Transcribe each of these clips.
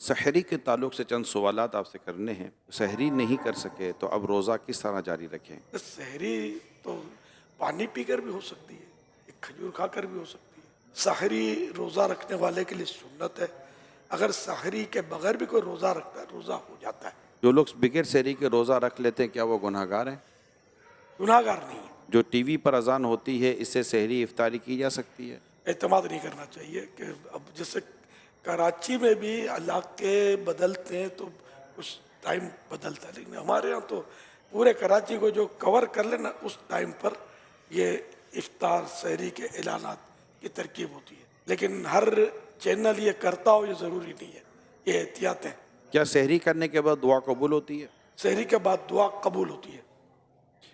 سحری کے تعلق سے چند سوالات آپ سے کرنے ہیں۔ سحری نہیں کر سکے تو اب روزہ کس طرح جاری رکھیں؟ سحری تو پانی پی کر بھی ہو سکتی ہے، ایک کھجور کھا کر بھی ہو سکتی ہے۔ سحری روزہ رکھنے والے کے لیے سنت ہے۔ اگر سحری کے بغیر بھی کوئی روزہ رکھتا ہے روزہ ہو جاتا ہے، جو لوگ بغیر سحری کے روزہ رکھ لیتے ہیں کیا وہ گناہ گار ہیں؟ گناہ گار نہیں ہے۔ جو ٹی وی پر اذان ہوتی ہے اس سے سحری افطاری کی جا سکتی ہے؟ اعتماد نہیں کرنا چاہیے کہ اب جیسے کراچی میں بھی علاقے بدلتے ہیں تو کچھ ٹائم بدلتا ہے، لیکن ہمارے ہاں تو پورے کراچی کو جو کور کر لینا اس ٹائم پر یہ افطار سحری کے اعلانات کی ترکیب ہوتی ہے، لیکن ہر چینل یہ کرتا ہو یہ ضروری نہیں ہے، یہ احتیاط ہے۔ کیا سحری کرنے کے بعد دعا قبول ہوتی ہے؟ سحری کے بعد دعا قبول ہوتی ہے۔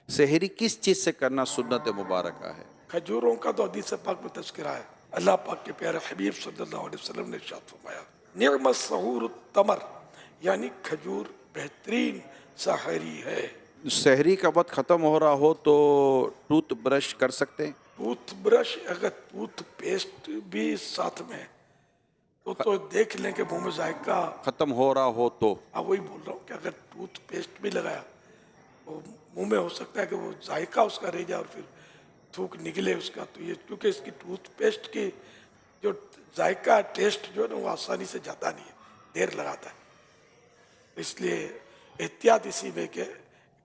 سحری کس چیز سے کرنا سنت مبارکہ ہے؟ کھجوروں کا تو حدیث پاک میں تذکرہ ہے۔ اللہ پاک کے پیارے حبیب صلی اللہ علیہ وسلم نے ارشاد فرمایا نعم السحور التمر، یعنی کھجور بہترین سحری ہے۔ سحری کا وقت ختم ہو رہا ہو تو ٹوتھ برش کر سکتے ہیں؟ ٹوتھ برش اگر ٹوتھ پیسٹ بھی ساتھ میں ہے تو دیکھ لیں کہ منہ میں ذائقہ، ختم ہو رہا ہو تو وہی بول رہا ہوں کہ اگر ٹوتھ پیسٹ بھی لگایا وہ منہ میں ہو سکتا ہے کہ وہ ذائقہ اس کا رہ جائے اور پھر تھوک نکلے اس کا، تو یہ کیونکہ اس کی ٹوتھ پیسٹ کی جو ذائقہ ٹیسٹ جو ہے نا وہ آسانی سے جاتا نہیں ہے، دیر لگاتا ہے، اس لیے احتیاط اسی میں کہ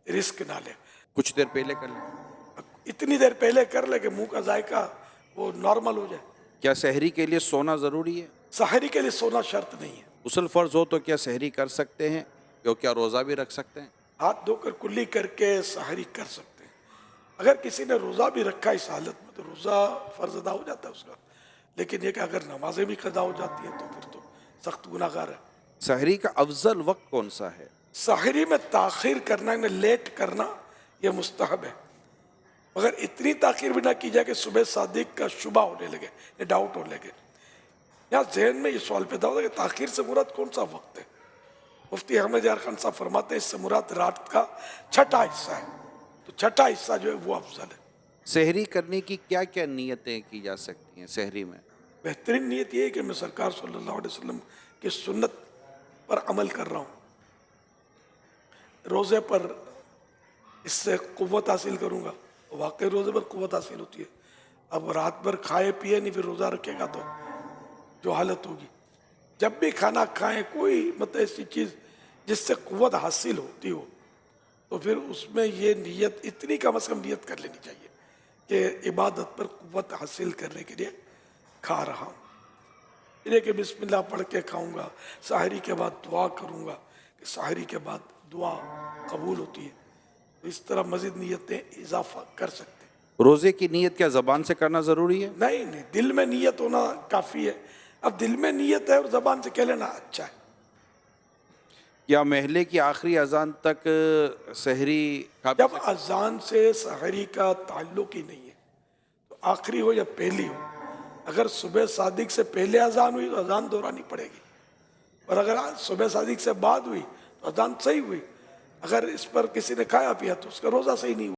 رسک نہ لے، کچھ دیر پہلے کر لیں۔ اتنی دیر پہلے کر لے کہ منہ کا ذائقہ وہ نارمل ہو جائے۔ کیا سحری کے لیے سونا ضروری ہے؟ سحری کے لیے سونا شرط نہیں ہے۔ غسل فرض ہو تو کیا سحری کر سکتے ہیں؟ کیا روزہ بھی رکھ سکتے ہیں؟ ہاتھ دھو کر کلی کر کے سحری کر سکتے ہیں۔ اگر کسی نے روزہ بھی رکھا اس حالت میں تو روزہ فرض ادا ہو جاتا ہے اس کا، لیکن یہ کہ اگر نمازیں بھی قضا ہو جاتی ہیں تو پھر تو سخت گناہ گار ہے۔ سحری کا افضل وقت کون سا ہے؟ سحری میں تاخیر کرنا یعنی لیٹ کرنا یہ مستحب ہے، مگر اتنی تاخیر بھی نہ کی جائے کہ صبح صادق کا شبہ ہونے لگے یا ڈاؤٹ ہونے لگے۔ یہاں ذہن میں یہ سوال پیدا ہوتا ہے کہ تاخیر سے مراد کون سا وقت ہے؟ مفتی احمد یار خان صاحب فرماتے ہیں اس سے مراد رات کا چھٹا حصہ ہے، تو چھٹا حصہ جو ہے وہ افضل ہے۔ سحری کرنے کی کیا کیا نیتیں کی جا سکتی ہیں سحری میں؟ بہترین نیت یہ ہے کہ میں سرکار صلی اللہ علیہ وسلم کی سنت پر عمل کر رہا ہوں، روزے پر اس سے قوت حاصل کروں گا، واقعی روزے پر قوت حاصل ہوتی ہے۔ اب رات بھر کھائے پیے نہیں پھر روزہ رکھے گا تو جو حالت ہوگی، جب بھی کھانا کھائیں کوئی مطلب ایسی چیز جس سے قوت حاصل ہوتی ہو تو پھر اس میں یہ نیت اتنی کم از کم نیت کر لینی چاہیے کہ عبادت پر قوت حاصل کرنے کے لیے کھا رہا ہوں، یہ کہ بسم اللہ پڑھ کے کھاؤں گا، سحری کے بعد دعا کروں گا کہ سحری کے بعد دعا قبول ہوتی ہے، اس طرح مزید نیتیں اضافہ کر سکتے ہیں۔ روزے کی نیت کیا زبان سے کرنا ضروری ہے؟ نہیں، دل میں نیت ہونا کافی ہے۔ اب دل میں نیت ہے اور زبان سے کہہ لینا اچھا ہے۔ یا محلے کی آخری اذان تک سحری جب اذان سے سحری کا تعلق ہی نہیں ہے تو آخری ہو یا پہلی ہو، اگر صبح صادق سے پہلے اذان ہوئی تو اذان دہرانی پڑے گی، اور اگر صبح صادق سے بعد ہوئی تو اذان صحیح ہوئی۔ اگر اس پر کسی نے کھایا پیا تو اس کا روزہ صحیح نہیں ہوا۔